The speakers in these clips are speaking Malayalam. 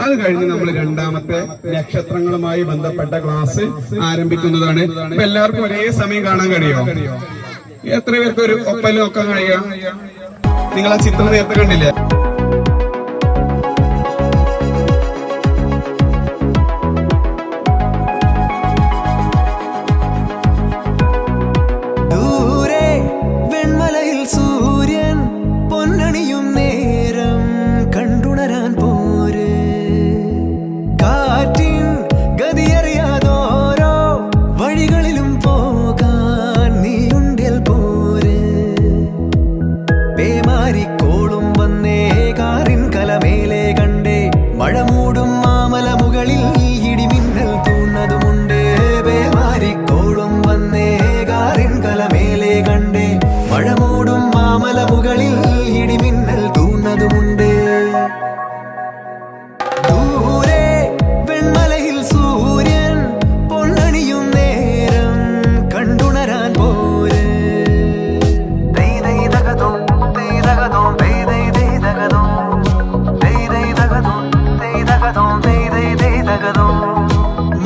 അത് കഴിഞ്ഞ് നമ്മൾ രണ്ടാമത്തെ നക്ഷത്രങ്ങളുമായി ബന്ധപ്പെട്ട ക്ലാസ് ആരംഭിക്കുന്നതാണ്. അപ്പൊ എല്ലാവർക്കും ഒരേ സമയം കാണാൻ കഴിയുമോ? എത്ര പേർക്ക് ഒരു ഒപ്പല് നോക്കാൻ കഴിയുക? നിങ്ങൾ ആ ചിത്രം നേരത്തെ കണ്ടില്ലേ?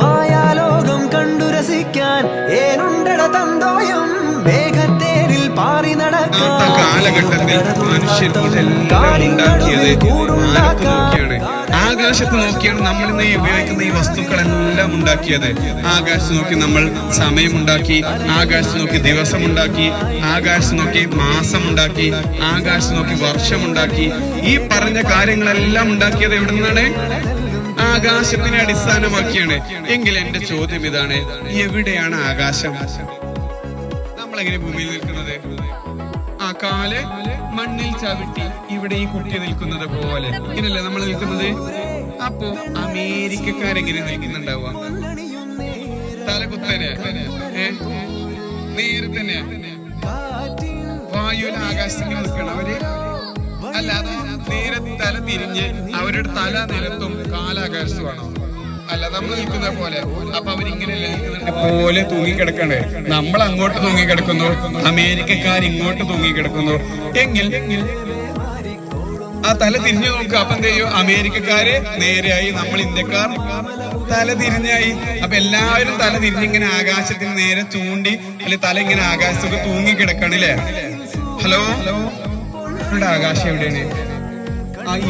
മായാലോകം കണ്ടു രസിക്കാൻ ഏനുണ്ടട തന്തോയം വേഗത്തേരിൽ പാറി നടക്കാൻ കാലഘട്ടത്തിൽ മനുഷ്യർ ഇതെല്ലാം ഉണ്ടാക്കിയത് നോക്കിയാണ്, ആകാശത്ത് നോക്കിയാണ് നമ്മൾ ഇന്ന് ഉപയോഗിക്കുന്ന ഈ വസ്തുക്കളെല്ലാം ഉണ്ടാക്കിയത്. ആകാശത്ത് നോക്കി നമ്മൾ സമയമുണ്ടാക്കി, ആകാശത്ത് നോക്കി ദിവസമുണ്ടാക്കി, ആകാശത്ത് നോക്കി മാസമുണ്ടാക്കി, ആകാശത്ത് നോക്കി വർഷമുണ്ടാക്കി. ഈ പറഞ്ഞ കാര്യങ്ങളെല്ലാം ഉണ്ടാക്കിയത് എവിടെ നിന്നാണ്? ആകാശത്തിനെ അടിസ്ഥാനമാക്കിയാണ്. എങ്കിൽ എന്റെ ചോദ്യം ഇതാണ്, എവിടെയാണ് ആകാശം? നമ്മളെങ്ങനെ ഭൂമിയിൽ നിൽക്കുന്നത്? ആ കാല് മണ്ണിൽ ചവിട്ടി ഇവിടെ ഈ കുട്ടി നിൽക്കുന്നത് പോലെ ഇങ്ങനല്ലേ നമ്മൾ നിൽക്കുന്നത്? അപ്പോ അമേരിക്കക്കാരെങ്ങനെ നിൽക്കുന്നുണ്ടാവുക? തലകുത്തനെ നേരെ തന്നെ വായുവിൽ ആകാശത്തിങ്ങനെ നിൽക്കണം അവര്. അല്ലാതെ നേരെ തല തിരിഞ്ഞ് അവരുടെ തല നിലത്തും കാലാകാശത്തുമാണോ? അല്ല, നമ്മൾ നിൽക്കുന്ന പോലെ. അപ്പൊ അവരിങ്ങനെയല്ലേ നിൽക്കുന്നുണ്ട് പോലെ തൂങ്ങിക്കിടക്കണ്ടേ? നമ്മൾ അങ്ങോട്ട് തൂങ്ങിക്കിടക്കുന്നു, അമേരിക്കക്കാർ ഇങ്ങോട്ട് തൂങ്ങിക്കിടക്കുന്നു. എങ്കിൽ ആ തല തിരിഞ്ഞു നോക്കുക. അപ്പൊ എന്ത് ചെയ്യും? അമേരിക്കക്കാര് നേരെയായി, നമ്മൾ ഇന്ത്യക്കാർ തല തിരിഞ്ഞായി. അപ്പൊ എല്ലാവരും തല തിരിഞ്ഞിങ്ങനെ ആകാശത്തിന് നേരെ ചൂണ്ടി, അല്ലെ തല ഇങ്ങനെ ആകാശത്തൊക്കെ തൂങ്ങിക്കിടക്കണല്ലേ? ഹലോ, ഇവിടെ ആകാശം എവിടെയാണ്?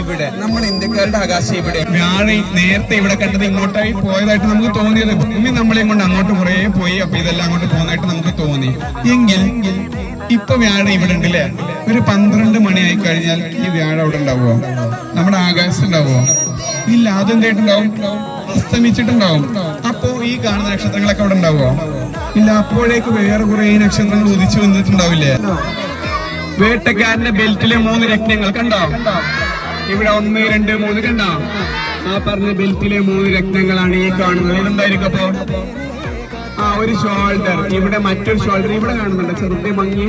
ഇവിടെ നമ്മുടെ ഇന്ത്യക്കാരുടെ ആകാശം ഇവിടെ. വ്യാഴം നേരത്തെ ഇവിടെ കണ്ടത് ഇങ്ങോട്ടായി പോയതായിട്ട് നമുക്ക് തോന്നിയത്. ഭൂമി നമ്മളെ കൊണ്ട് അങ്ങോട്ട് കുറെ പോയി. അപ്പൊ ഇതെല്ലാം അങ്ങോട്ട് പോകുന്നതായിട്ട് നമുക്ക് തോന്നി. എങ്കിൽ ഇപ്പൊ വ്യാഴം ഇവിടെ ഉണ്ടല്ലേ? ഒരു 12 മണിയായി കഴിഞ്ഞാൽ ഈ വ്യാഴം അവിടെ ഉണ്ടാവുമോ? നമ്മുടെ ആകാശത്ത് ഉണ്ടാവുമോ? ഇല്ല. അതെന്തായിട്ടുണ്ടാവും? അസ്തമിച്ചിട്ടുണ്ടാവും. അപ്പോ ഈ കാണുന്ന നക്ഷത്രങ്ങളൊക്കെ അവിടെ ഉണ്ടാവുമോ? ഇല്ല. അപ്പോഴേക്ക് വേറെ കുറെ നക്ഷത്രങ്ങൾ ഉദിച്ചു വന്നിട്ടുണ്ടാവില്ലേ? വേട്ടക്കാരന്റെ ബെൽറ്റിലെ 3 രത്നങ്ങൾ കണ്ടോ? ഇവിടെ 1, 2, 3 കണ്ടോ? ആ പറഞ്ഞ ബെൽറ്റിലെ 3 രത്നങ്ങളാണ് ഈ കാണുന്നത്. ഇതെന്തായിരിക്കും അപ്പോ? ഒരു ഷോൾഡർ, ഇവിടെ മറ്റൊരു ഷോൾഡർ ഇവിടെ കാണുന്നുണ്ട്, ചെറുതെ മങ്ങി.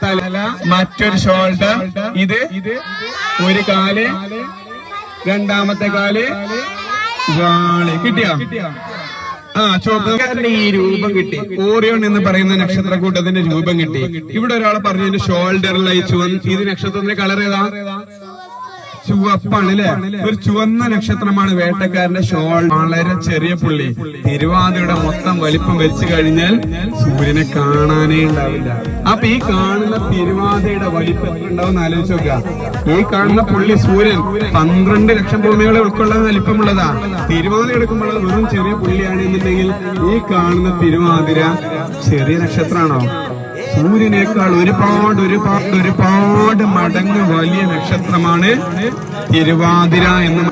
തല, മറ്റൊരു ഷോൾഡർ, ഇത് ഒരു കാല്, രണ്ടാമത്തെ കാല്, വാള്. കിട്ടിയോ? ചുവപ്പുകാരന്റെ ഈ രൂപം കിട്ടി. ഓറിയോൺ എന്ന് പറയുന്ന നക്ഷത്രക്കൂട്ടത്തിന്റെ രൂപം കിട്ടി. ഇവിടെ ഒരാളെ പറഞ്ഞു ഷോൾഡറിലായി ഇത് നക്ഷത്രത്തിന്റെ കളർ ഏതാ? ചുവപ്പാണ് അല്ലെ? ഒരു ചുവന്ന നക്ഷത്രമാണ് വേട്ടക്കാരന്റെ ഷോൾ. വളരെ ചെറിയ പുള്ളി. തിരുവാതിരയുടെ മൊത്തം വലിപ്പം വെച്ച് കഴിഞ്ഞാൽ സൂര്യനെ കാണാനേ ഉണ്ടാവില്ല. അപ്പൊ ഈ കാണുന്ന തിരുവാതിരയുടെ വലിപ്പം എത്ര ഉണ്ടാവും ആലോചിച്ച് നോക്കുക. ഈ കാണുന്ന പുള്ളി സൂര്യൻ 12 ലക്ഷം ഭൂമികളെ ഉൾക്കൊള്ളുന്ന വലിപ്പമുള്ളതാ. തിരുവാതിര എടുക്കുമ്പോൾ വെറും ചെറിയ പുള്ളിയാണ് എന്നുണ്ടെങ്കിൽ ഈ കാണുന്ന തിരുവാതിര ചെറിയ നക്ഷത്രമാണോ? സൂര്യനേക്കാൾ ഒരുപാട് മടങ്ങ് വലിയ നക്ഷത്രമാണ് തിരുവാതിര എന്ന്